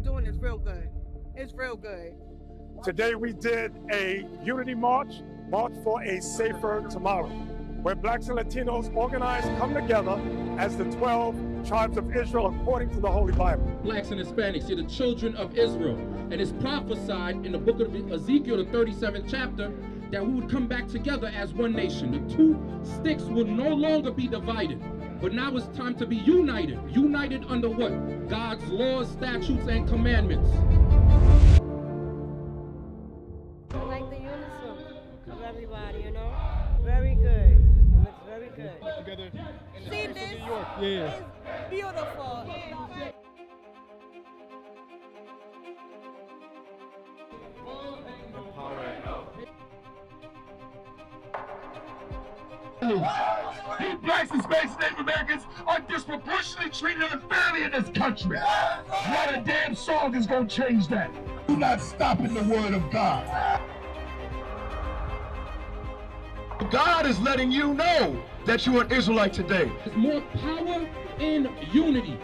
doing is real good. It's real good. Today we did a unity march for a safer tomorrow, where Blacks and Latinos organize, come together as the 12 tribes of Israel according to the Holy Bible. Blacks and Hispanics, you're the children of Israel. And it's prophesied in the book of Ezekiel, the 37th chapter, that we would come back together as one nation. The two sticks will no longer be divided. But now it's time to be united. United under what? God's laws, statutes, and commandments. I like the unison of everybody, you know? Very good. It looks very good. Together in See the this? New York. Yeah. It's beautiful. These Blacks and Hispanics, Native Americans are disproportionately treated unfairly in this country. Not a damn song is gonna change that. You're not stopping the word of God. God is letting you know that you're an Israelite today. There's more power in unity.